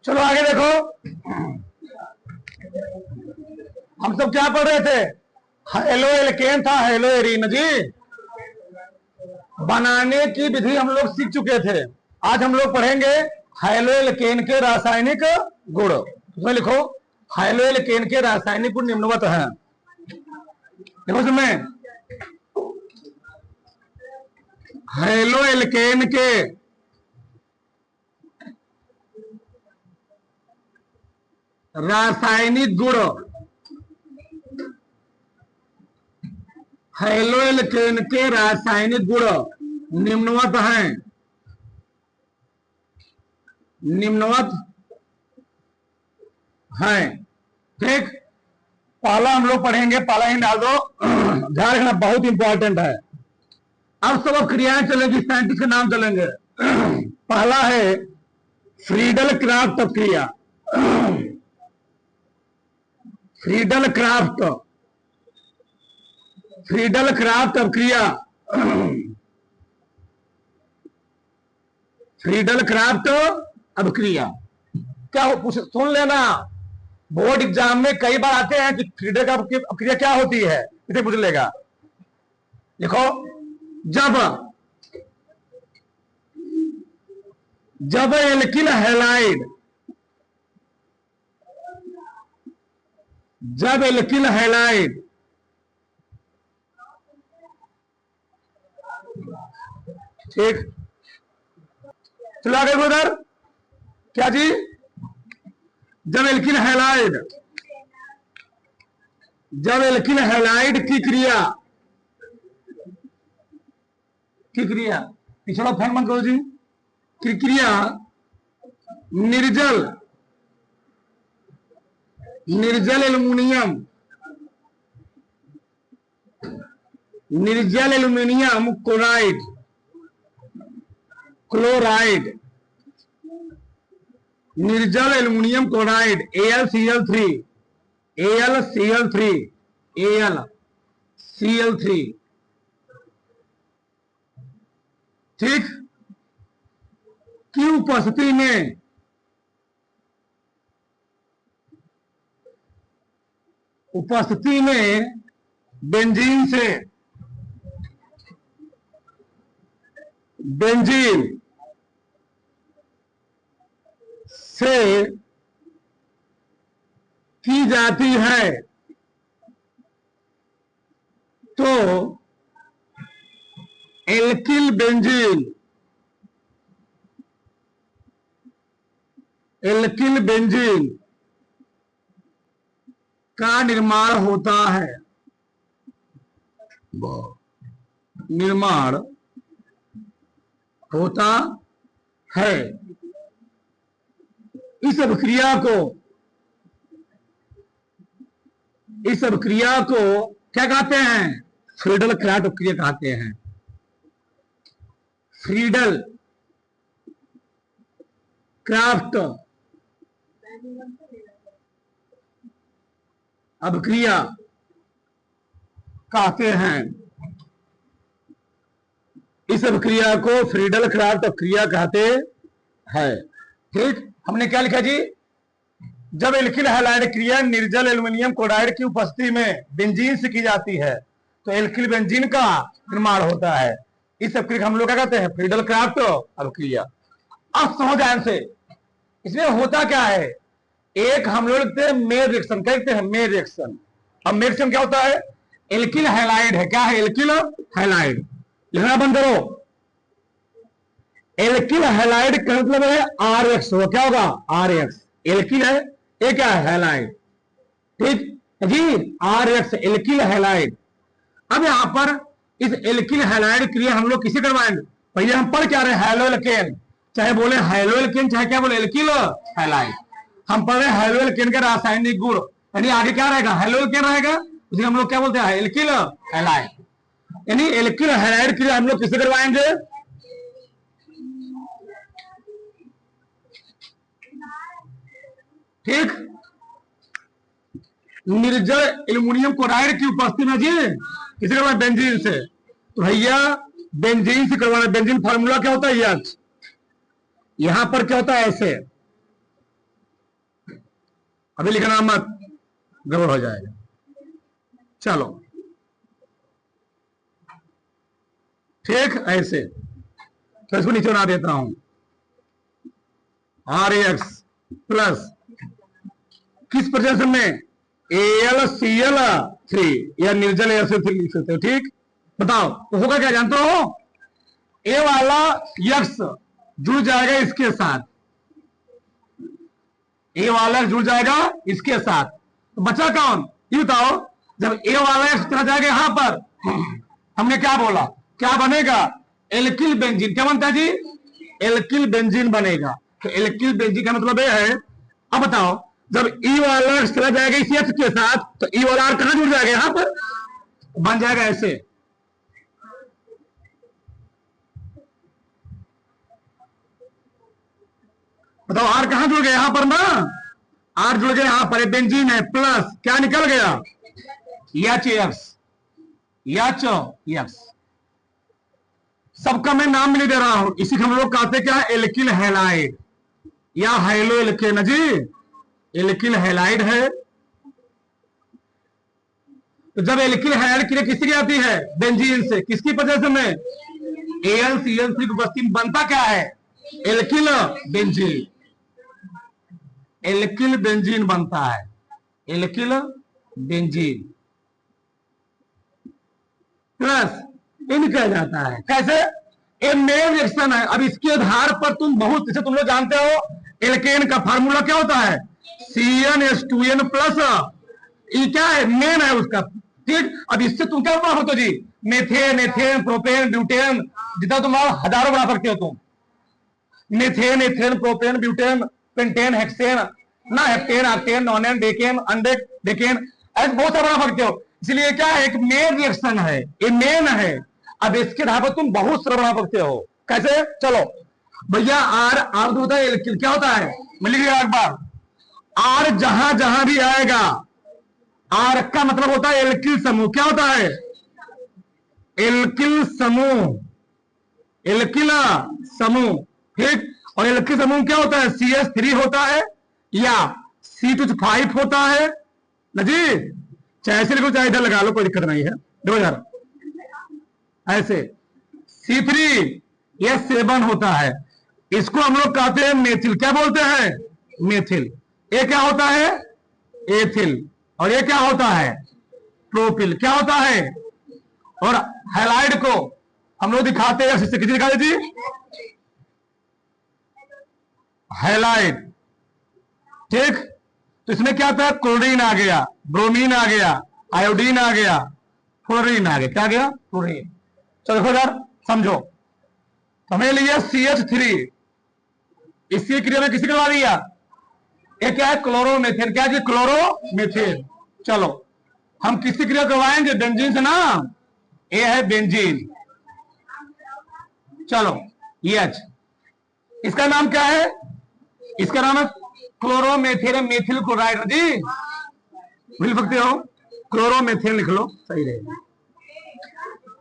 चलो आगे देखो, हम सब क्या पढ़ रहे थे? हेलो एल्केन था, हेलो एरीन जी। बनाने की विधि हम लोग सीख चुके थे। आज हम लोग पढ़ेंगे हेलो एल्केन के रासायनिक गुण। उसमें लिखो हेलो एल्केन के रासायनिक गुण निम्नवत हैं। देखो इसमें हेलो एल्केन के रासायनिक गुण, हेलो एल्केन के रासायनिक गुण निम्नवत हैं। निम्नवत हैं, ठीक। पहला हम लोग पढ़ेंगे, पहला ही डाल दो, ध्यान रखना बहुत इंपॉर्टेंट है। अब सब क्रियाएं चलेंगी, साइंटिस्ट के नाम चलेंगे। पहला है फ्रीडल क्राफ्ट क्रिया। फ्रीडल क्राफ्ट, फ्रीडल क्राफ्ट क्रिया, फ्रीडल क्राफ्ट अभिक्रिया। क्या सुन लेना, बोर्ड एग्जाम में कई बार आते हैं कि फ्रीडल क्राफ्ट अभिक्रिया क्या होती है, इसे पूछ लेगा। देखो, जब एल्किल हैलाइड, जब एल्किल हैलाइड ठीक, चलो आगे उधर, क्या जी? जब एल्किल हैलाइड, जब एल्किल हैलाइड की क्रिया, पिछड़ा फैन मत करो जी, की क्रिया निर्जल, निर्जल एल्युमिनियम, निर्जल एल्युमिनियम क्लोराइड, क्लोराइड, निर्जल aluminium chloride AlCl3, AlCl3, AlCl3, ठीक, की उपस्थिति में बेंजीन से, बेंजीन से की जाती है तो एल्किल बेंजीन, एल्किल बेंजीन का निर्माण होता है, निर्माण होता है। इस अभिक्रिया को, इस अभिक्रिया को क्या कहते हैं? फ्रीडल क्राफ्ट अभिक्रिया कहते हैं। फ्रीडल क्राफ्ट अभिक्रिया कहते हैं। इस अभिक्रिया को फ्रीडल क्राफ्ट अभिक्रिया कहते हैं, ठीक। हमने क्या लिखा जी? जब एल्किल हैलाइड क्रिया निर्जल एल्युमिनियम क्लोराइड की उपस्थिति में बेंजीन से की जाती है तो एल्किल बेंजीन का निर्माण होता है। इस अभिक्रिया हम लोग क्या कहते हैं? फ्रीडल क्राफ्ट अभिक्रिया। अब समझ ध्यान से, इसमें होता क्या है? एक हम लोग लिखते हैं मेल रिएक्शन, कहते हैं मेल रिएक्शन। अब मेल रिएक्शन क्या होता है? एल्किल हैलाइड है, क्या है? Alkyl halide. लिखना बंद करो। एल्किल हैलाइड का मतलब है RX होगा, क्या होगा? RX। एल्किल है, ये क्या है? हैलाइड, ठीक जी, RX एल्किल हैलाइड। अब यहां पर इस एल्किल हैलाइड क्रिया हम लोग किसे करवाएंगे? पहले हम पढ़ क्या रहे? हेलो एल्केन, चाहे बोले हेलो एल्केन, चाहे क्या बोले? Alkyl halide. हम पढ़ रहे हेलो एल्केन के रासायनिक गुण, यानी आगे क्या रहेगा? हेलो एल्केन रहेगा, उसे हम लोग क्या बोलते हैं? Alkyl halide. यानी एल्किल हैलाइड क्रिया हम लोग किसे करवाएंगे? ठीक, निर्जल एल्युमिनियम क्लोराइड की उपस्थिति में जी किसे करवाना? बेंजीन से। तो भैया बेंजीन से करवाना। बेंजीन फार्मूला क्या होता है? यहां पर क्या होता है? ऐसे अभी लिखना मत, गड़बड़ हो जाएगा। चलो ठीक, ऐसे तो इसको नीचे बना देता हूं, आर एक्स प्लस किस प्रेजेंस में, AlCl3 या निर्जल AlCl3 लिख सकते हो। ठीक, बताओ तो होगा क्या जानते हो, ए वाला यक्स जुड़ जाएगा इसके साथ, ए वाला जुड़ जाएगा इसके साथ, तो बचा कौन ये बताओ। जब ए वाला एक्स चला जाएगा यहां पर, हमने क्या बोला, क्या बनेगा, एल्किल बेंजीन। क्या बनता है जी, एल्किल बेंजीन बनेगा। तो एल्किल बेंजीन का मतलब यह है, अब बताओ जब ई वाला एक्स चला जाएगा इसी एक्स के साथ, तो ई वाला आर कहां जुड़ जाएगा, यहां पर बन जाएगा ऐसे। बताओ आर कहां जुड़ गया, यहां पर ना, आर जुड़ गया यहां पर, बेंजीन है, प्लस क्या निकल गया, एच एक्स। सबका मैं नाम भी नहीं दे रहा हूं, इसी को हम लोग कहते क्या, एल्किल हैलाइड या हाइलो एल्केन जी, एल्किल हैलाइड है। तो जब एल्किल हैलाइड क्रिया किसकी आती है, बेंजीन से, किसकी वजह से में, AlCl3 की उपस्थिति में बनता क्या है, एल्किल बेंजीन, एल्किल बेंजीन बनता है, एल्किल बेंजीन प्लस इन कहा जाता है। कैसे, ये मेन रिएक्शन है। अब इसके आधार पर तुम बहुत, जैसे तुम लोग जानते हो एल्केन का फार्मूला क्या होता है, CnH2n प्लस, ये क्या है, मेन है उसका। ठीक, अब इससे तुम क्या बना सकते हो जी, मेथेन, एथेन, प्रोपेन, ब्यूटेन, जितना तुम हजारों बना सकते हो तुम, methane, ethane, propane, butane, pentane, hexane, ना heptane, octane, nonane, decane, undecane, ऐसे बहुत सारा बना सकते हो। इसलिए क्या है, एक मेन रिएक्शन है, ये मेन है। अब इसके आधार पर तुम बहुत सारा बना सकते हो। कैसे, चलो भैया, आर आर होता है एल्किल, क्या होता है, मैं लिख एक बार, आर जहां जहां भी आएगा, आर का मतलब होता है एल्किल समूह। क्या होता है, एल्किल समूह, एल्किल समूह। ठीक, और एल्किल समूह क्या होता है, CH3 होता है या C2H5 होता है ना जी, चाहे ऐसे लिखो चाहे इधर लगा लो, कोई दिक्कत नहीं है। 2000 ऐसे C3H7 होता है, इसको हम लोग कहते हैं मेथिल। क्या बोलते हैं, मेथिल। ये क्या होता है, एथिल, और ये क्या होता है, प्रोपिल। क्या होता है, और हैलाइड को हम लोग दिखाते हैं, किसी दिखा दीजिए, हैलाइड। ठीक, तो इसमें क्या था, क्लोरीन आ गया, ब्रोमीन आ गया, आयोडीन आ गया, फ्लोरीन आ गया। क्या गया, फ्लोरीन। चलो देखो यार, समझो, हमें लिया CH3, इसकी क्रिया में किसी करवा दिया, ये क्या है, क्लोरोमेथेन। क्या है, क्लोरोमेथेन। चलो हम किसकी क्रिया करवाएंगे, बेंजीन से ना, ये है बेंजीन। चलो एच, इसका नाम क्या है, इसका नाम है क्लोरोमेथेन, मेथिल क्लोराइड जी, मिल सकते हो, क्लोरोमेथेन लिख लो, सही रहेगा।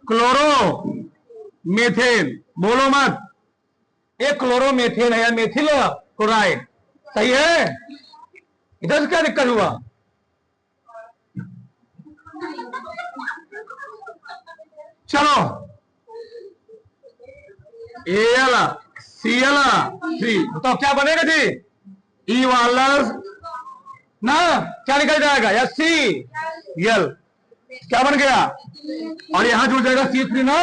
क्लोरोमेथेन बोलो मत, ये क्लोरोमेथेन है या मेथिल क्लोराइड, सही है। इधर से क्या दिक्कत हुआ, चलो AlCl3, तो क्या बनेगा जी, ई वाला ना, क्या निकल जाएगा, या Cl, क्या बन गया, और यहां जुड़ जाएगा C3 ना,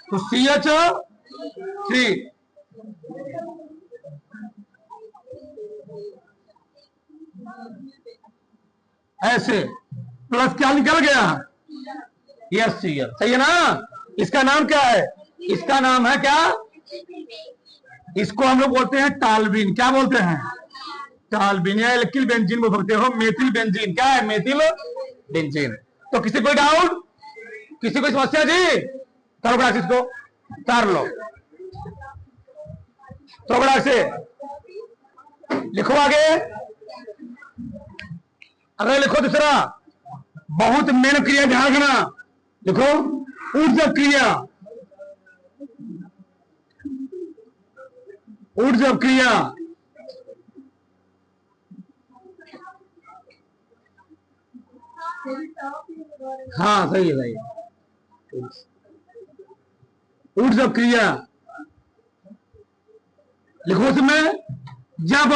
तो CH3। ऐसे प्लस क्या निकल गया, Cl, सही है ना। इसका नाम क्या है, इसका नाम है क्या, इसको हम लोग बोलते हैं टाल्बिन। क्या बोलते हैं, टाल्बिन, या एल्किल बेंजीन बोल सकते हो, मेथिल बेंजीन। क्या है, मेथिल बेंजीन। तो किसी कोई डाउट, किसी कोई समस्या जी, करो बड़ा इसको तार लो, तो बड़ा से लिखो आगे, अगर लिखो दूसरा, बहुत मेन क्रिया ध्यान रखना, लिखो ऊर्जा क्रिया, ऊर्जा क्रिया, हाँ सही है भाई। ऊर्जा क्रिया लिखो इसमें, जब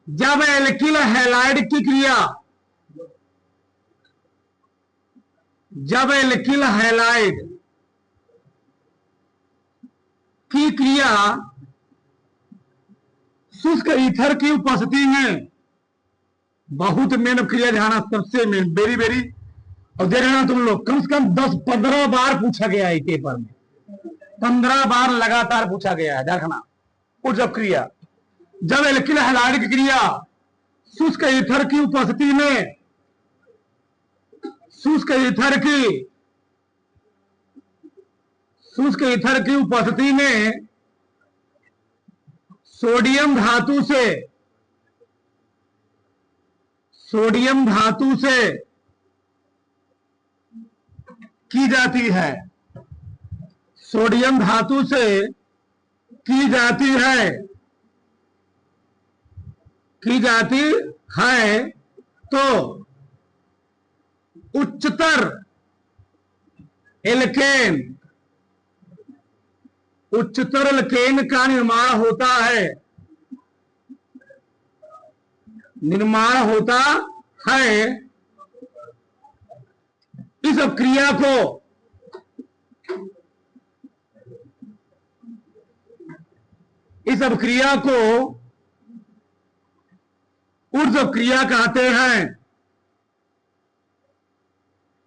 जब एल्किल हैलाइड की क्रिया, जब एल्किल हैलाइड की क्रिया शुष्क ईथर की उपस्थिति में, बहुत मेन क्रिया ध्यान, सबसे मेन, वेरी वेरी, और देख रहे तुम लोग कम से कम 10-15 बार पूछा गया है पेपर में, 15 बार लगातार पूछा गया है, देखना। ऊर्जा क्रिया, जब एल्किल हैलाइड की क्रिया शुष्क ईथर की उपस्थिति में, शुष्क ईथर की उपस्थिति में सोडियम धातु से की जाती है, सोडियम धातु से की जाती है तो उच्चतर एल्केन का निर्माण होता है। इस क्रिया को ऊर्ध्व क्रिया कहते हैं।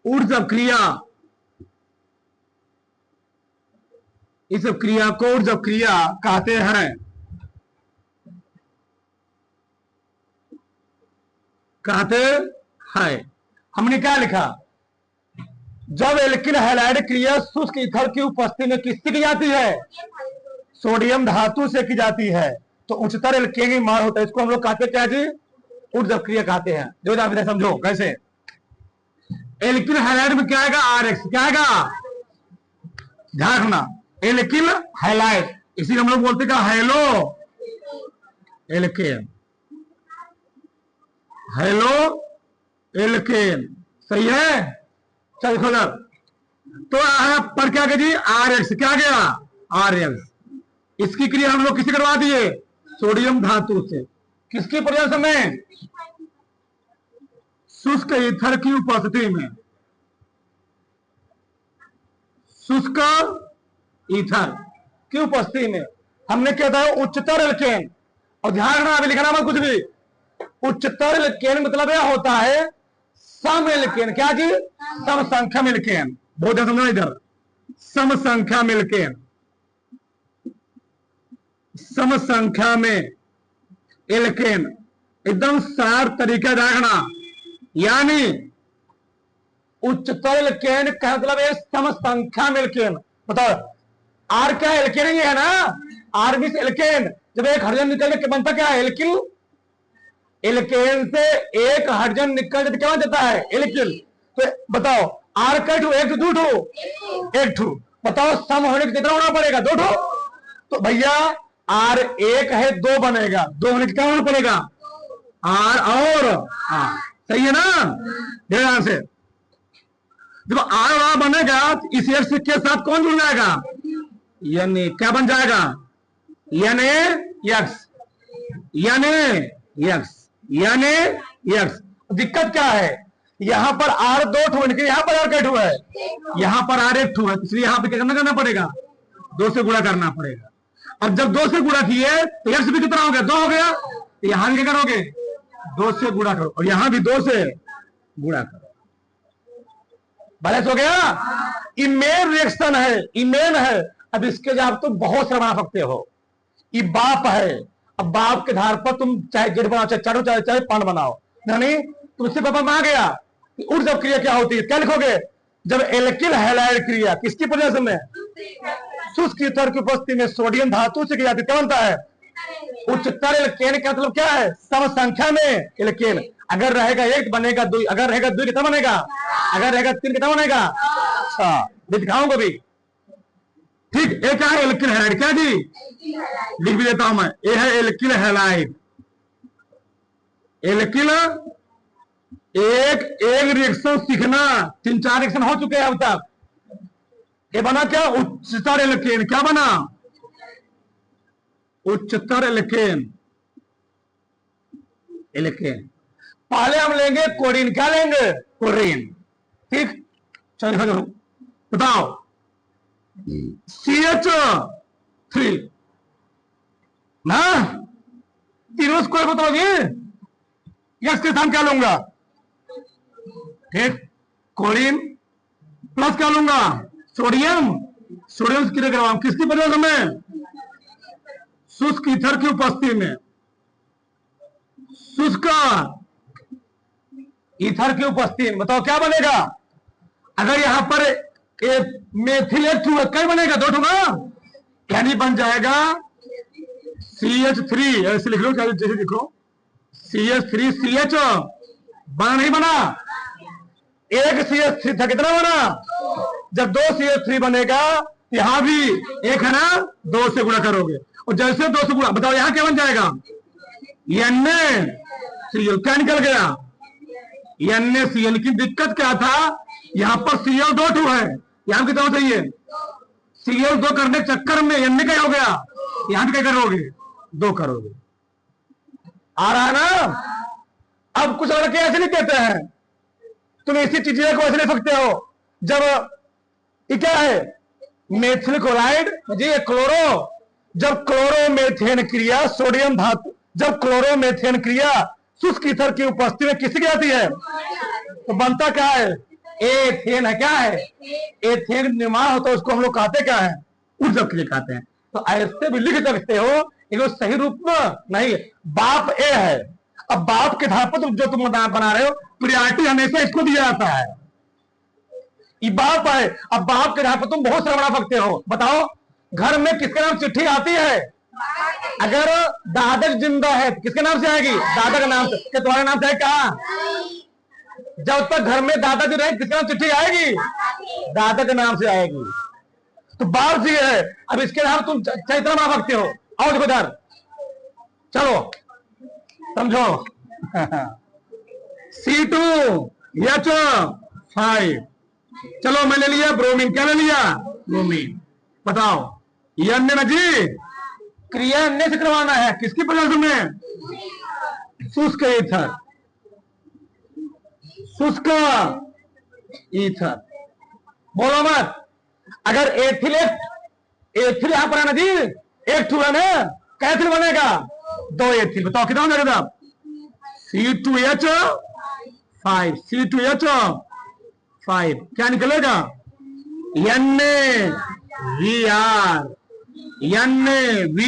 ऊर्ध्व क्रिया, इस क्रिया को ऊर्ध्व क्रिया कहते हैं। हमने क्या लिखा, जब एल्किल हैलाइड क्रिया शुष्क ईथर की उपस्थिति में किससे की जाती है, सोडियम धातु से की जाती है, तो उच्चतर एल्केन की निर्माण होता है। इसको हम लोग कहते क्या जी, ऊर्ध्व क्रिया कहते हैं। जो आप समझो कैसे, एल्किल हैलाइड में क्या आएगा, RX, क्या आएगा, ध्यान रखना, एल्किल हैलाइड, इसी हम लोग बोलते क्या, हेलो एल्केन, हेलो एल्केन, सही है। चल खोलर, तो पर क्या गया जी, RX, क्या गया, RX। इसकी क्रिया हम लोग किसी करवा दिए, सोडियम धातु से, किसकी प्रयास में, शुष्क ईथर की उपस्थिति में, शुष्क ईथर की उपस्थिति में हमने क्या था, उच्चतर एल्केन। और ध्यान रखना, अभी लिखना मत कुछ भी, उच्चतर एल्केन मतलब यह होता है सम एल्केन, क्या जी, सम संख्या में एल्केन, बहुत ध्यान समझना इधर, सम संख्या में एल्केन, सम संख्या में एल्केन, एकदम सार तरीका देखना। यानी उच्चतर एल्केन का मतलब है सम संख्या में एल्केन। बताओ आर क्या है, एल्केन ही है ना, आर भी एल्केन, जब एक हाइड्रोजन निकलने के बनता क्या है, एल्किल, एल्केन से एक हाइड्रोजन निकल जाता क्या जाता है, एल्किल। तो बताओ आर का एक टू दो एक टू, बताओ सम होने के कितना होना पड़ेगा, 2 ठो। तो भैया आर एक है, 2 बनेगा, 2 होने क्या होना पड़ेगा, आर और सही है ना, ध्यान से। जब आर और बनेगा इस एक्स के साथ कौन जुड़ जाएगा, यानी क्या बन जाएगा, यानी एक्स। दिक्कत क्या है, यहां पर आर 2 ठो, यहां पर आर का ठो है, यहां पर आर 1 ठो है, इसलिए यहां पे क्या करना पड़ेगा, 2 से गुणा करना पड़ेगा। अब जब 2 से गुणा किए तो एक्स भी कितना हो गया, 2 हो गया, तो यहां क्या करोगे, 2 से गुणा करो, और यहां भी 2 से गुणा करो, बैलेंस हो गया। इमेन रिएक्शन है, इमेन है। अब इसके जवाब तुम बहुत सारा बना सकते हो, ये बाप है, अब बाप के आधार पर तुम चाहे गेट बनाओ, चाहे चारो, चाहे पान बनाओ, यानी तुमसे पापा में आ गया कि ऊर्ध्व क्रिया क्या होती है, क्या लिखोगे, जब एल्किल हैलाइड क्रिया किसकी वजह में, शुष्क ईथर की उपस्थिति में सोडियम धातु से की जाती है, क्या बनता है, उच्चतर एल्केन का मतलब क्या है, सम संख्या में एल्केन। अगर रहेगा 1 बनेगा 2, अगर रहेगा 2 कितना बनेगा, अगर रहेगा 3 कितना बनेगा। अच्छा दिखाऊंगा भी, ठीक। एक क्या है, एल्किल हैलाइड, क्या जी, लिख भी देता हूं मैं, ये है एल्किल हैलाइड, एल्किल एक एक रिएक्शन सीखना, 3-4 रिएक्शन हो चुके हैं अब तक। ये बना क्या? उच्चतर एल्केन। क्या बना? उच्चतर एल्केन। एल्केन। पहले हम लेंगे कोरिन। क्या लेंगे? कोरिन। ठीक, चलो बताओ। CH3 ना, तीनों स्क्वायर बताओगे। यस के स्थान क्या लूंगा? ठीक, कोरिन प्लस क्या लूंगा? सोडियम। सोडियम की करवाऊं किसकी वजह में? शुष्क ईथर की उपस्थिति में। शुष्क ईथर की उपस्थिति में बताओ क्या बनेगा? अगर यहां पर मेथिलेट क्या बनेगा? 2 ना, यानी बन जाएगा CH3। ऐसे लिख लो, जैसे लिख लो CH3 CH। बना नहीं बना? एक CH3 था, कितना बना? जब 2 CH3 बनेगा, यहां भी एक है ना, 2 से गुणा करोगे, और जैसे 2 से गुणा, बताओ यहां क्या बन जाएगा? NaCl। क्या निकल गया? NaCl। की दिक्कत क्या था? यहां पर Cl2 है, यहां कितना चाहिए? Cl2 करने के चक्कर में Na क्या हो गया? यहां भी क्या करोगे? 2 करोगे। आ रहा है ना? अब कुछ लड़के ऐसे नहीं कहते हैं, तुम इसी चीज को ऐसे ले सकते हो। जब ये क्या है? मेथिल क्लोराइड जी, क्लोरो। जब क्लोरोमेथेन क्रिया सोडियम धातु, जब क्लोरोमेथेन क्रिया शुष्क ईथर की उपस्थिति में किसकी आती है, तो बनता क्या है? एथेन है। क्या है? एथेन निर्माण होता है, उसको हम लोग कहते क्या है? ऊर्जा के लिए कहते हैं। तो ऐसे भी लिख सकते हो, एक सही रूप में नहीं। बाप ए है, अब बाप के आधार पर जो तुम बना रहे हो, प्रियरिटी हमेशा इसको दिया जाता है। ये बाप है, अब बाप के आधार पर तुम बहुत सारा बना सकते हो। बताओ, घर में किसके नाम चिट्ठी आती है? अगर दादा जिंदा है तो किसके नाम से आएगी? दादा के नाम से। क्या तुम्हारे नाम से है? कहा? जब तक घर में दादाजी रहे, किसके नाम चिट्ठी आएगी? दादा के नाम से आएगी। तो बाप जी है, अब इसके नाम तुम चैत्र बना सकते हो। आओ देखो इधर, चलो समझो। C2H5। चलो मैं ले लिया ब्रोमीन। क्या ले लिया? ब्रोमीन। बताओ, ये अन्य ना जी, क्रिया अन्य से करवाना है। किसकी प्रेजेंस में? शुष्क ईथर। शुष्क ईथर। बोलो मत। अगर एथिल यहां पर है ना जी, एक टू है ना, कैथिल बनेगा? 2 एथिल। बताओ कितना हो जाएगा? C2H5। C2H5 क्या निकलेगा? NaVr। NaV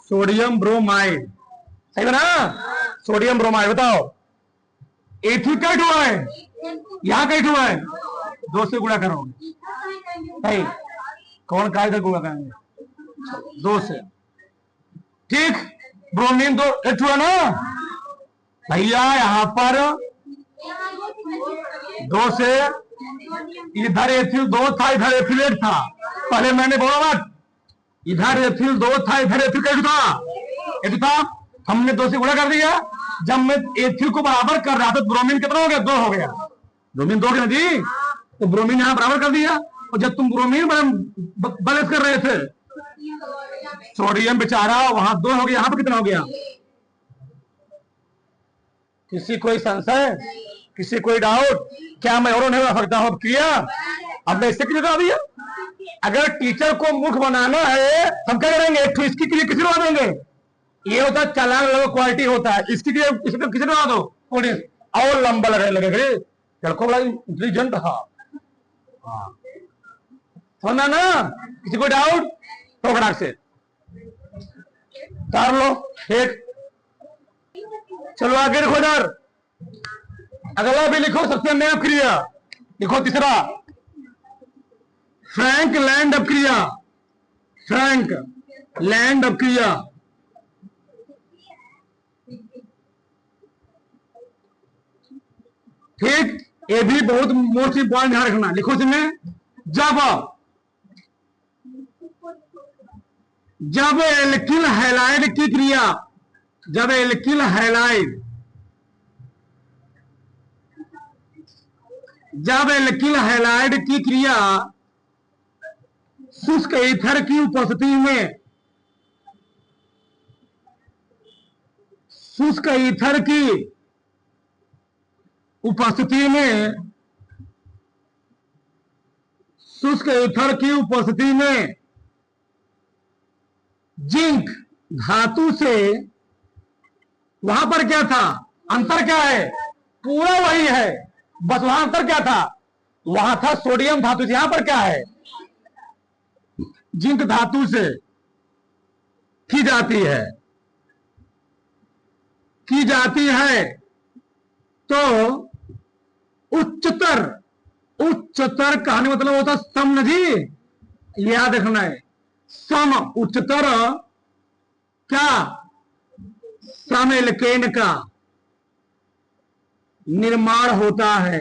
sodium bromide. सही है ना? Sodium bromide. बताओ, एथिल कैट हुआ है, यहां कैट हुआ है, 2 से गुणा करोगे। सही, कौन का इधर गुणा करेंगे? 2 से। ठीक, ब्रोमीन 2 एच हुआ ना भैया, यहां पर 2 से, इधर एथिल 2 था, इधर एथिल 1 था। पहले मैंने बोला मत, इधर एथिल 2 था, इधर एथिल 1 था। 1 था, हमने 2 से गुणा कर दिया। जब मैं एथिल को बराबर कर रहा था, तो ब्रोमीन कितना हो गया? 2 हो गया। ब्रोमीन 2 गया जी, तो ब्रोमीन यहां बराबर कर दिया। और जब तुम ब्रोमीन बैलेंस कर रहे थे, सोडियम बेचारा वहां 2 हो गया, यहां पर कितना हो गया? किसी कोई संशय? किसी कोई डाउट? क्या मैं और नहीं बना सकता हूं क्रिया? अब मैं इससे क्लियर करा दिया। अगर टीचर को मूर्ख बनाना है, हम क्या करेंगे? एक इसकी क्रिया किसी को देंगे। ये होता है चालान लेवल क्वालिटी होता है। इसकी क्रिया किसी को बना दो, और लंबा लगने लगेगा। लड़कों बड़ा इंटेलिजेंट था। समझना ना? किसी को डाउट तो फटाक से कर लो। ठीक, चलो आगे लिखो इधर। अगला भी लिखो, सबसे नया क्रिया लिखो। तीसरा, फ्रैंक लैंड अप क्रिया। फ्रैंक लैंड अप क्रिया। ठीक, ये भी बहुत मोस्ट इंपॉर्टेंट ध्यान रखना। लिखो इसमें, जब एल्किल हैलाइड की क्रिया, जब एल्किल हैलाइड जब एल्किल हैलाइड की क्रिया शुष्क ईथर की उपस्थिति में, शुष्क ईथर की उपस्थिति में, शुष्क ईथर की उपस्थिति में जिंक धातु से, वहां पर क्या था, अंतर क्या है, पूरा वही है, बस वहां अंतर क्या था, वहां था सोडियम धातु से, यहां पर क्या है, जिंक धातु से की जाती है, की जाती है, तो उच्चतर, उच्चतर कहने मतलब होता सम जी, याद रखना है, सम उच्चतर क्या, सम एल्केन का निर्माण होता है,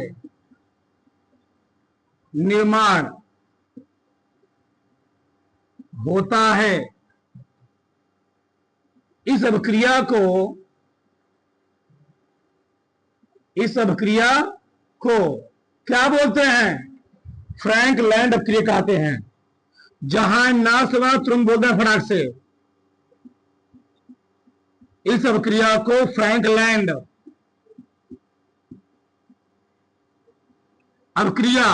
निर्माण होता है। इस अभिक्रिया को, इस अभिक्रिया को क्या बोलते हैं, फ्रैंकलैंड अभिक्रिया कहते हैं। जहां ना सुना तुरंत बोलते हैं फटाक से, इस अभिक्रिया को फ्रैंकलैंड अभिक्रिया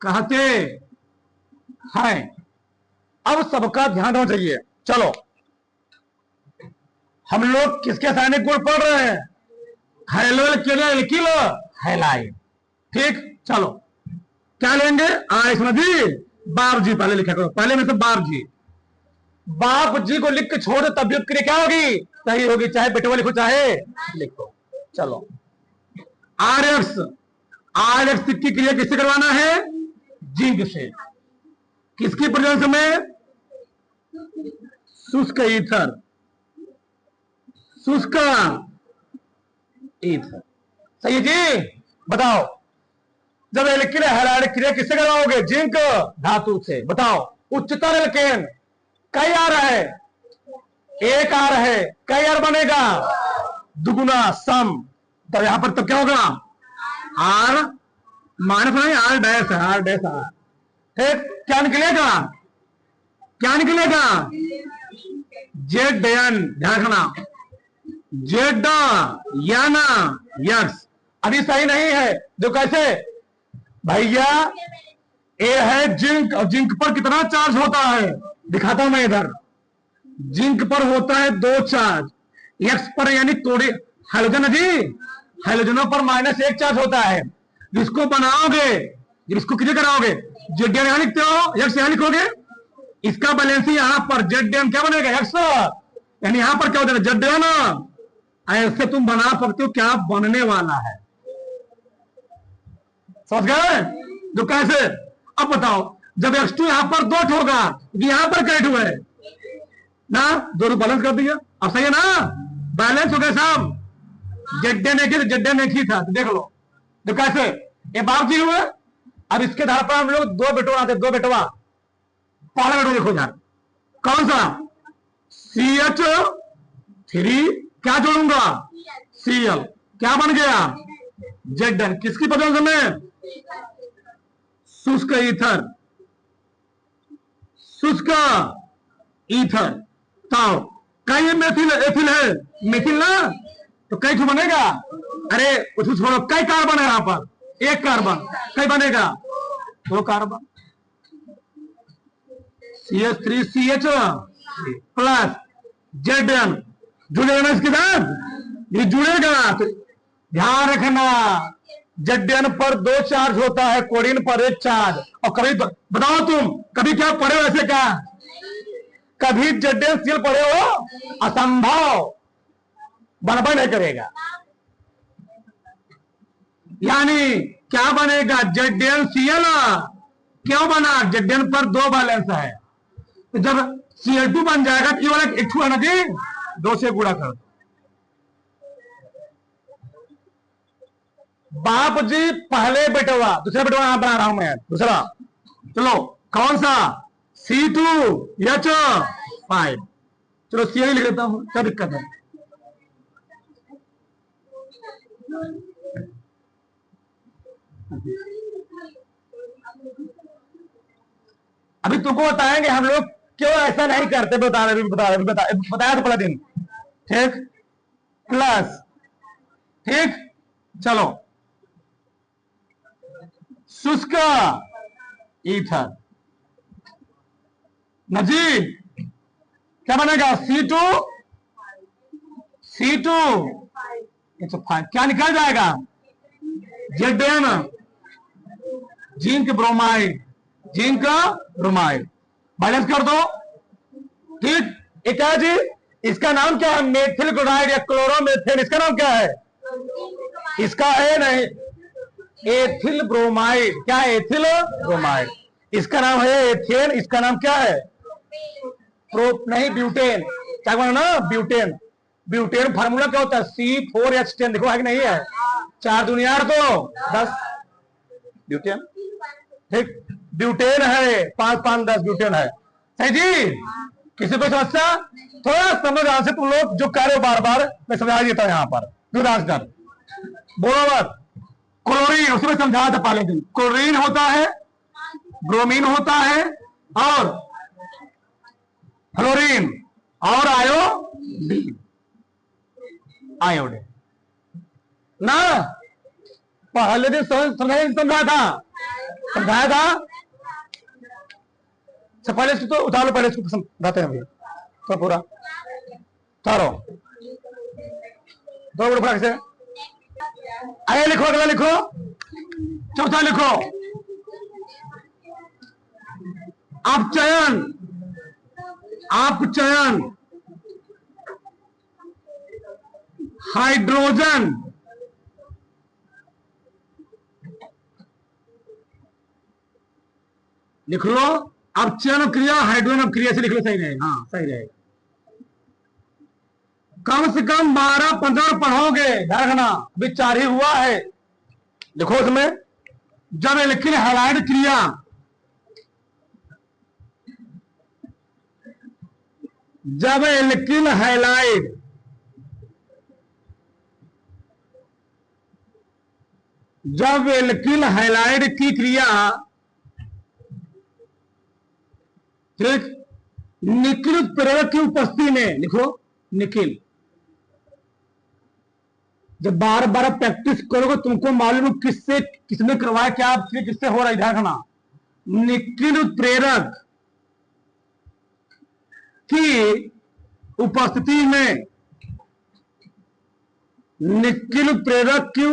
कहते हैं। अब सबका ध्यान होना चाहिए। चलो हम लोग किसके रासायनिक गुण पढ़ रहे हैं, एल्किल हैलाइड, ठीक। चलो क्या लेंगे, सुना जी, बाप जी पहले लिखा करो, पहले में से बाप जी, बाप जी को लिख के छोड़ दो, तब क्रिया क्या होगी, सही होगी, चाहे बेटवा लिखो चाहे लिखो। चलो आरएक्स, आरएक्स की क्रिया किससे करवाना है, जिंक से। किसकी प्रेजेंस में, शुष्क ईथर, शुष्क ईथर, सही है जी। बताओ जब एल्किल हैलाइड क्रिया किससे करवाओगे, जिंक धातु से। बताओ उच्चतर एल्केन कई आर है, एक आर है, कई आर बनेगा, दुगुना सम, तो यहां पर तो क्या होगा, आर माइनस नहीं, R dash, R dash R, ठीक। क्या निकलेगा, क्या निकलेगा, जेड एन, ध्यान रखना, जेड या ना यक्स, अभी सही नहीं है। जो कैसे भैया, ए है जिंक, और जिंक पर कितना चार्ज होता है, दिखाता हूं मैं इधर, जिंक पर होता है 2 चार्ज, एक्स पर यानी थोड़ी हाइड्रोजन जी, हाइड्रोजनों पर -1 चार्ज होता है। जिसको बनाओगे, जिसको क्लियर कराओगे, जेड यहां लिखते हो, एक्स यहां लिखोगे, इसका बैलेंस यहां पर जेड क्या बनेगा, एक्स, यानी यहां पर क्या हो जाएगा, जेड ना, ऐसे तुम बना सकते हो, क्या बनने वाला है, समझ गए, जो कैसे। अब बताओ जब x2 यहां पर 2 होगा, यहां पर क्या हुआ है ना, दोनों बैलेंस कर दिया, अब सही है ना, बैलेंस हो गया साहब, जेड ने की, जेड ने की था, तो देख लो जो कैसे, ये बाप जी हुए। अब इसके आधार पर हम लोग 2 बेटवा आते, 2 बेटवा, पहला बेटवा देखो यार, कौन सा, CH3, क्या जोड़ूंगा, Cl, क्या बन गया, Zn, किसकी प्रेजेंस में, शुष्क ईथर, शुष्क ईथर, तो कई मेथिल, एथिल है, मेथिल ना, तो कई तो बनेगा, अरे उसको छोड़ो, कई कार्बन है यहां पर, 1 कार्बन, कई बनेगा 2 कार्बन, CH3CH प्लस Zn, जुड़ेगा ना इसके साथ, ये जुड़ेगा, तो ध्यान रखना, Zn पर 2 चार्ज होता है, कोरिन पर 1 चार्ज। और कभी बताओ तुम कभी क्या पढ़े हो ऐसे, क्या कभी Zn Cl पढ़े हो, असंभव, बनबा नहीं करेगा। यानी क्या बनेगा, ZnCl, क्यों बना, Zn पर 2 बैलेंस है, तो जब Cl2 बन जाएगा, केवल एक है ना जी, 2 से गुणा कर दो। बाप जी पहले बेटवा, दूसरा बेटवा यहां बना रहा हूं मैं, दूसरा, चलो कौन सा, C2H5, चलो Cl लिख लेता हूं, क्या दिक्कत है, अभी तुमको बताएंगे हम लोग क्यों ऐसा नहीं करते, बताया तो पहला दिन। ठीक, प्लस, ठीक, चलो शुष्क ईथर नजी क्या बनेगा, C2 क्या निकल जाएगा, Zn जिंक ब्रोमाइड, बैलेंस कर दो। ठीक, एक है जी, इसका नाम क्या है, मेथिल क्लोराइड या क्लोरोमेथेन, इसका नाम क्या है, इसका है नहीं एथिल ब्रोमाइड, क्या है एथिल ब्रोमाइड, इसका नाम है एथेन, इसका नाम क्या है नहीं ब्यूटेन, क्या बोला ना ब्यूटेन। ब्यूटेन फार्मूला क्या होता है, C4H10, देखो है कि नहीं है, 4 दुनिया तो 10 ब्यूटेन। ठीक, ब्यूटेन है 5 5 10 ब्यूटेन है, सही जी। किसी को समस्या, थोड़ा समझ से तुम लोग जो कह रहे हो बार बार मैं समझा देता हूं यहां पर, कर बोलो मत। क्लोरीन उसमें समझाया था पहले दिन, क्लोरीन होता है, ब्रोमीन होता है और फ्लोरीन और आयोडीन ना, पहले दिन समझाया था। पहले इसको तो उतारो, पहले इसको समझाते हैं अभी तो पूरा उतारो, दो बड़े फर्क से आगे लिखो, अगला लिखो, चौथा लिखो, अपचयन हाइड्रोजन लिख लो, अपचयन क्रिया हाइड्रोजन क्रिया से लिख लो, सही रहेगा, हाँ सही रहेगा। कम से कम 12-15 पढ़ोगे, ध्यान रखना, अभी 4 ही हुआ है। लिखो उसमें, जब एल्किल हैलाइड क्रिया जब एल्किल हैलाइड की क्रिया, ठीक, निकिल उत्प्रेरक की उपस्थिति में, लिखो निकिल, जब बार बार प्रैक्टिस करोगे तुमको मालूम किसने करवाया, क्या किससे हो रहा है, ध्यान रखना। निकिल उत्प्रेरक की उपस्थिति में, निकिल उत्प्रेरक की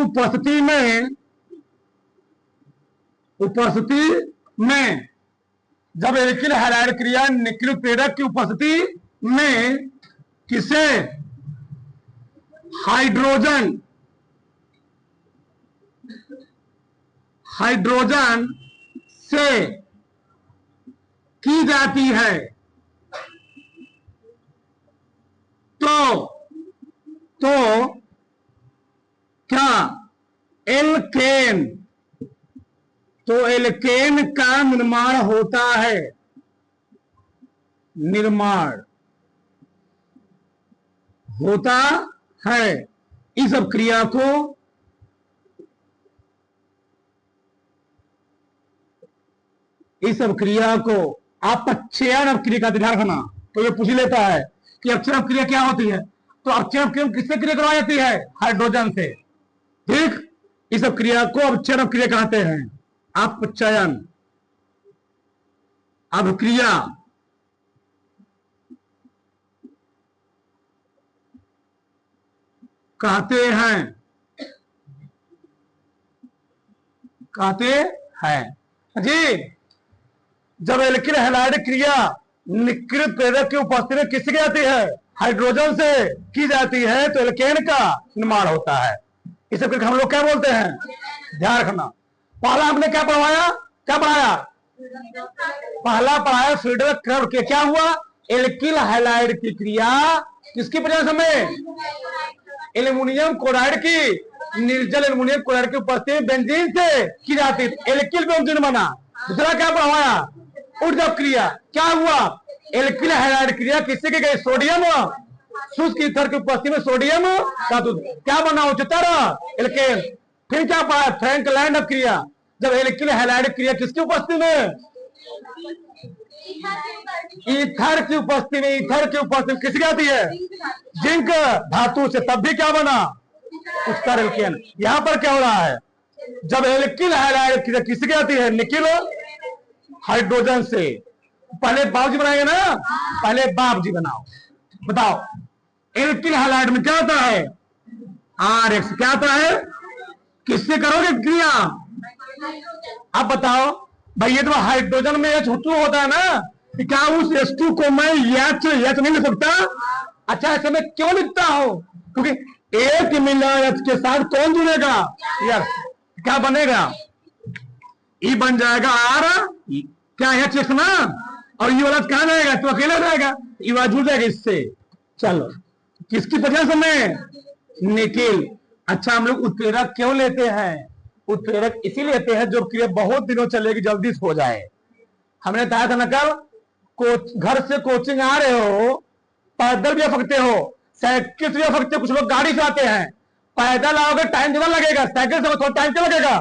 उपस्थिति में जब एल्किल हैलाइड क्रिया निकिल उत्प्रेरक की उपस्थिति में किसे, हाइड्रोजन से की जाती है तो क्या एल्केन का निर्माण होता है, इस सब क्रिया को अपचयन अपक्रिया का ध्यान रखना। तो ये पूछ लेता है कि अपचयन अपक्रिया क्या होती है, तो अपचयन अपक्रिया किससे क्रिया करवाई जाती है, हाइड्रोजन से। ठीक, इस सब क्रिया को अपचयन अपक्रिया कहते हैं, अपचयन अपक्रिया कहते हैं जी। जब एल्किल हैलाइड क्रिया निकिल उत्प्रेरक की उपस्थिति में किससे की जाती है, हाइड्रोजन से की जाती है, तो एल्केन का निर्माण होता है। इसे फिर हम लोग क्या बोलते हैं, ध्यान रखना। पहला हमने क्या पढ़ाया, पहला पढ़ाया फ्रीडल कर्व के, क्या हुआ, एल्किल हैलाइड की क्रिया किसकी वजह से, एल्युमिनियम क्लोराइड की, निर्जल एल्युमिनियम क्लोराइड की उपस्थिति बेंजीन से की जाती है, एल्किल बेंजीन बना। दूसरा क्या पढ़ाया, ऊर्ध्व क्रिया, क्या हुआ, एल्किल हैलाइड क्रिया किससे की गई, सोडियम शुष्क ईथर की उपस्थिति में सोडियम का दूध क्या बना, उच्चतर एल्केन। फिर क्या पाया, फ्रैंकलैंड ऑफ क्रिया, जब एल्किल हैलाइड क्रिया किसकी उपस्थिति में, ईथर की उपस्थिति में, ईथर की उपस्थिति किसकी आती है, जिंक धातु से, तब भी क्या बना, उत्तर एल्केन। यहां पर क्या हो रहा है, जब एल्किल हैलाइड क्रिया किसकी आती है, निकिल हाइड्रोजन से, पहले बाप जी बनाएंगे ना, पहले बाप जी बनाओ, बताओ एल्किल हैलाइड में क्या होता है, RX क्या होता है, किससे करोगे क्रिया, अब बताओ भाई, ये तो हाइड्रोजन में H2 होता है ना, क्या उस H2 को मैं H नहीं लिख सकता, अच्छा ऐसे में क्यों लिखता हूं, क्योंकि एक मिला H के साथ कौन जुड़ेगा, यस, क्या बनेगा, E बन जाएगा R, क्या H ना, और ये वाला कहां जाएगा, तो अकेला जाएगा, ये जुड़ जाएगा इससे। चलो किसकी वजह से में, निकिल। अच्छा हम लोग उत्प्रेरक क्यों लेते हैं, उत्प्रेरक इसी लेते हैं जो क्रिया बहुत दिनों चलेगी, जल्दी से हो जाए। हमने बताया था ना कल, घर से कोचिंग आ रहे हो, पैदल भी आ सकते हो, साइकिल से भी आ सकते हो, कुछ लोग गाड़ी से आते हैं, पैदल आओगे टाइम ज्यादा लगेगा, साइकिल से थोड़ा टाइम क्या लगेगा,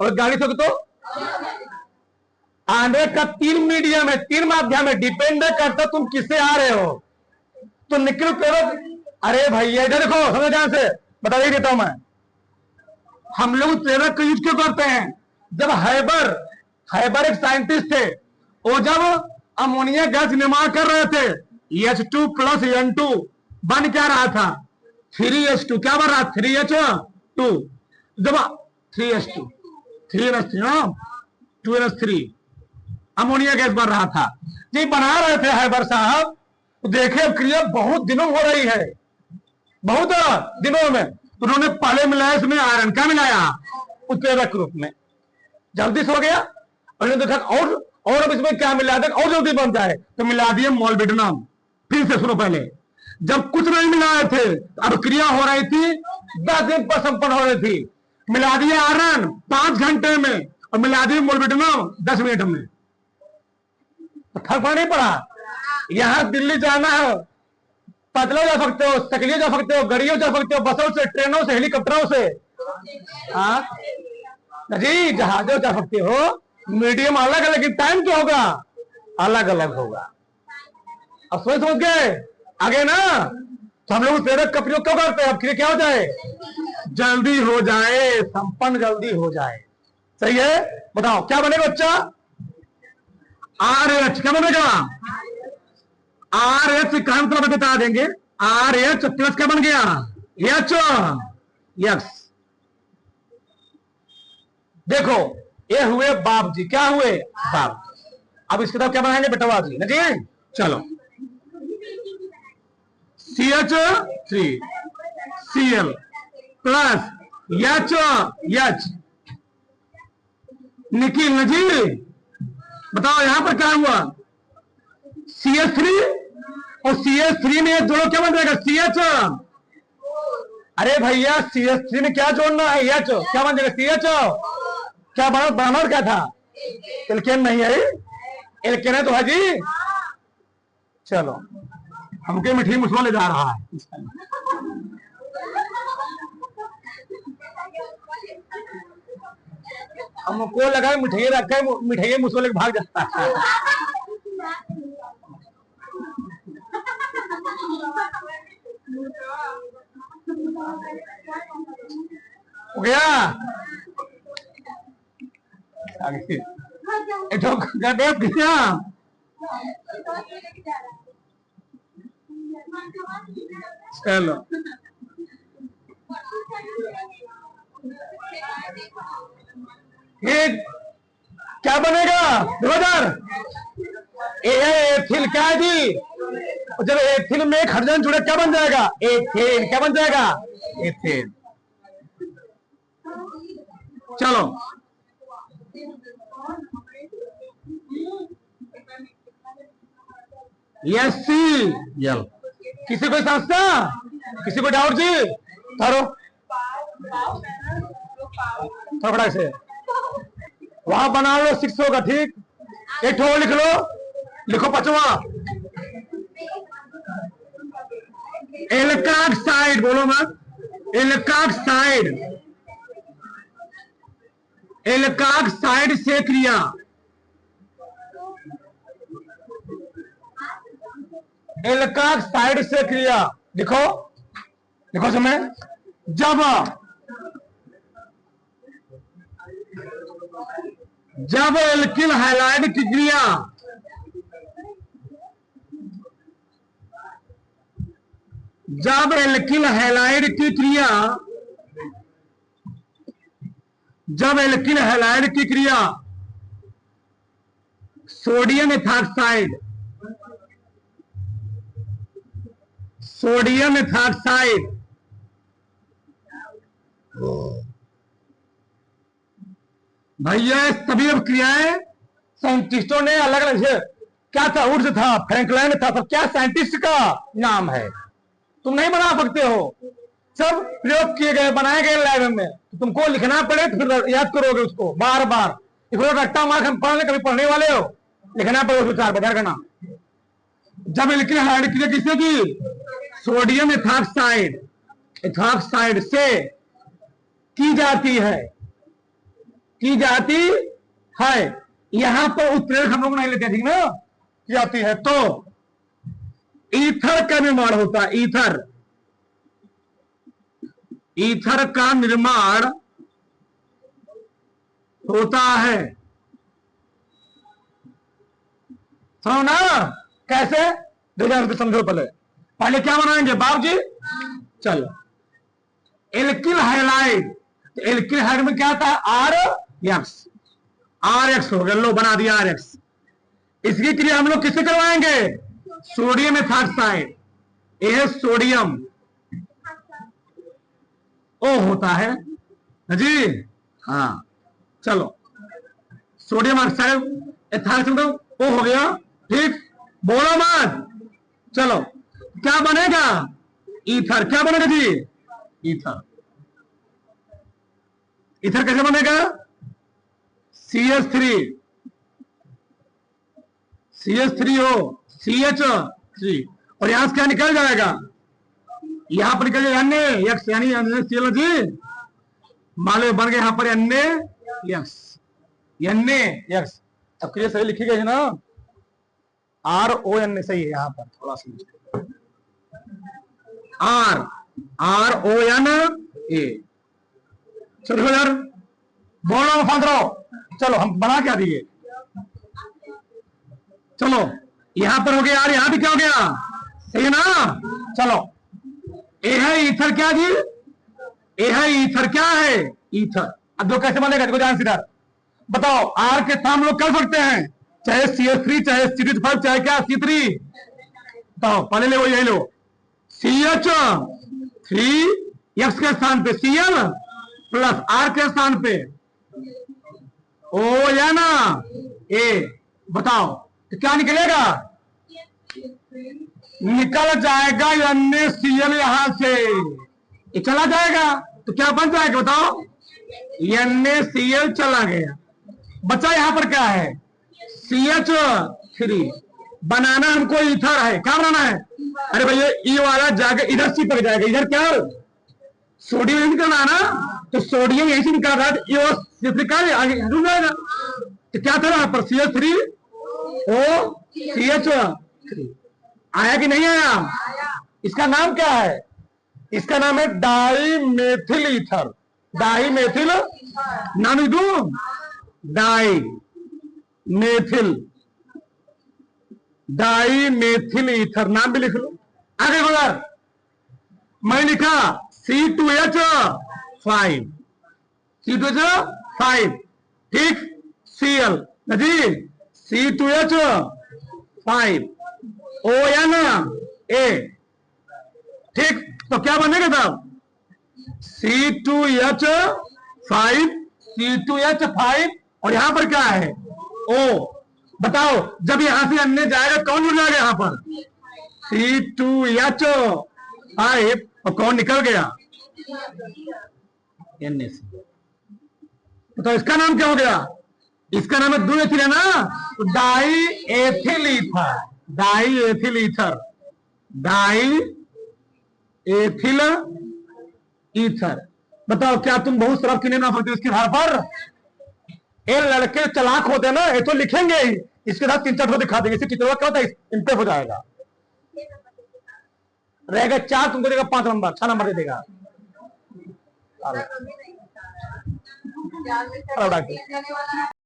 और गाड़ी से तो आने का 3 मीडियम है, 3 माध्यम है, डिपेंड करता तुम किससे आ रहे हो। तो निकल प्रेरक, अरे भैया इधर देखो, समझ ध्यान से बता ही देता हूं मैं, हम लोग प्रेरक का यूज क्यों करते हैं, जब हैबर एक साइंटिस्ट थे, वो जब अमोनिया गैस निर्माण कर रहे थे, H2 प्लस N2 बन क्या रहा था, 3H2, क्या बन रहा, 3H2, जब 3H2 3NH3 2NH3 ammonia gas बन रहा था, ये बना रहे थे हैबर साहब, तो देखे अब क्रिया बहुत दिनों हो रही है, बहुत दिनों में, तो उन्होंने पहले मिलाया इसमें आयरन, क्या मिलाया, उत्प्रेरक रूप में, जल्दी से हो गया, और देखा और अब इसमें क्या मिला दे और जल्दी बन जाए, तो मिला दिए मोल्बिडेनम। फिर से सुनो, पहले जब कुछ नहीं मिलाए थे, अब क्रिया हो रही थी 10 दिन पर संपन्न हो रही थी, मिला दिया आयरन 5 घंटे में, और मिला दिए मोल्बिडेनम 10 मिनट में, तो फर्क नहीं पड़ा। यहां दिल्ली जाना है, पैदल जा सकते हो, साइकिल जा सकते हो, गाड़ियों जा सकते हो, बसों से, ट्रेनों से, हेलीकॉप्टरों से, हाँ जी, जहाजों जा सकते हो, मीडियम अलग अलग, लेकिन टाइम क्या होगा, अलग अलग होगा। अब समझ गए आगे ना, तो हम लोग प्रेरक का प्रयोग क्यों करते हैं, अब क्या हो जाए, जल्दी हो जाए, संपन्न जल्दी हो जाए, सही है। बताओ क्या बनेगा बच्चा, RH क्या बनेगा, RH का मतलब बता देंगे, RH प्लस क्या बन गया, H, यस। देखो ये हुए बाप जी, क्या हुए, बाप। अब इसके तरफ क्या बनाएंगे बेटवा जी, जी चलो, CH3 Cl plus H nickel न जी। बताओ यहां पर क्या हुआ, CH3 और CH3 में जोड़ो, क्या बन जाएगा, CH। अरे भैया CH3 में क्या जोड़ना है, H, क्या बन जाएगा, CH। क्या बनाना क्या था, एल्केन नहीं है, एल्केन है तो है जी। चलो हमके मिठी मुसवा ले जा रहा है, हमको लगा मिठाई रखा है, मिठाई मुसवा लेके भाग जाता है। हो गया, चलो ये क्या बनेगा, 2000 एथिल, क्या है जी, जब एथिल में एक हाइड्रोजन जुड़े क्या बन जाएगा, एथेन, क्या बन जाएगा, एथेन। चलो यस सी यल, किसी को समझता, किसी को डाउट जी, थारो थोड़ा से वहां बना लो, 6 होगा, ठीक, 8 हो लिख लो, लिखो 5वां, एल्काक्साइड, बोलो मत, एल्काक्साइड, एल्काक साइड से क्रिया, एल्काक साइड से क्रिया, देखो देखो समय, जब एल्किल हैलाइड की क्रिया जब एल्किल हैलाइड की क्रिया जब एल्किल हैलाइड की क्रिया सोडियम एथॉक्साइड भैया सभी अब क्रियाएं साइंटिस्टों ने अलग अलग, क्या था, वुड्स था, फ्रैंकलिन था, सब क्या साइंटिस्ट का नाम है, तुम नहीं बना सकते हो, सब प्रयोग किए गए, बनाए गए लैब में, तो तुमको लिखना पड़े तो फिर याद करोगे उसको बार बार, रट्टा मार हम पढ़ने कभी पढ़ने वाले हो, लिखना पड़ेगा उसको 4 बार का नाम। जब एल्किल हैलाइड क्रिया किससे की, सोडियम एथॉक्साइड से की जाती है, यहां पर उत्प्रेरक हम लोग नहीं लेते, ठीक ना, की जाती है, तो ईथर का निर्माण होता है, ईथर का निर्माण होता है, समझो ना कैसे, देखो समझो, पहले क्या बनाएंगे बाबू जी, चलो एल्किल हैलाइड, तो एल्किल हैलाइड में क्या था, आर एक्स हो गया, लो बना दिया आर एक्स, इसकी क्रिया हम लोग किससे करवाएंगे, सोडियम एथॉक्साइड, यह सोडियम ओ होता है जी, हाँ चलो सोडियम ऑक्साइड एथॉक्साइड ओ हो गया, ठीक, बोलो मत, चलो क्या बनेगा, ईथर, क्या बनेगा जी, ईथर कैसे बनेगा, CH3O CH3, और यहां से क्या निकल जाएगा, यहां पर निकल जाएगा NaX, यानी NaCl जी, मान लो बन गए यहां पर NaX, अब क्रिया सही लिखी गई है ना, RON सही है, यहां पर थोड़ा सा RONA, चलो यार बोलो फादरो, चलो हम बना क्या दिए, चलो यहां पर हो गया यार, यहां भी क्या हो गया, सही है ना, चलो ये है ईथर, क्या जी, ये है ईथर, क्या है ईथर, अब दो कैसे बनेगा, देखो ध्यान से इधर बताओ, आर के साथ हम लोग कर सकते हैं, चाहे CH3 चाहे CH5 चाहे क्या C3, बताओ पहले ले वो यही लो, CH3X के स्थान पे Cl प्लस R के स्थान पे O या ना A, बताओ तो क्या निकलेगा, निकल जाएगा NaCl, यहां से ये चला जाएगा तो क्या बन जाएगा बताओ, NaCl चला गया, बचा यहां पर क्या है, CH3, बनाना हमको ईथर है, क्या बनाना है, अरे भैया ये वाला जाके इधर सी पर जाएगा, इधर क्या सोडियम निकलना है ना, तो सोडियम यहीं से निकल रहा है, ये आगे रुक जाएगा, तो क्या था यहां पर CH3O CH3 आया कि नहीं आया, इसका नाम क्या है, इसका नाम है डाईमेथिल ईथर, डाईमेथिल, नाम लिख दूं, डाईमेथिल ईथर, नाम भी लिख लो, आगे बढ़ा, मैं लिखा C2H5, ठीक, Cl ji, C2H5 ON A, ठीक, तो क्या बनेगा तब, C2H5 और यहां पर क्या है O, बताओ जब यहां से अन्य जाएगा कौन जुड़ जाएगा यहां पर, C2H5 और कौन निकल गया, NaC, तो इसका नाम क्या हो गया, इसका नाम है द्विएथिल है ना, तो डाईएथिल ईथर, बताओ क्या तुम बहुत सरफ की नहीं बना सकते इसके आधार पर, ये लड़के चालाक होते हैं ना, ये तो लिखेंगे ही, इसके साथ 3-4 दिखा देंगे, इससे कितना क्या होता है, इम्प्रेस हो जाएगा। रहेगा 4, तुमको देगा 5 नंबर, 6 नंबर दे देगा। डॉक्टर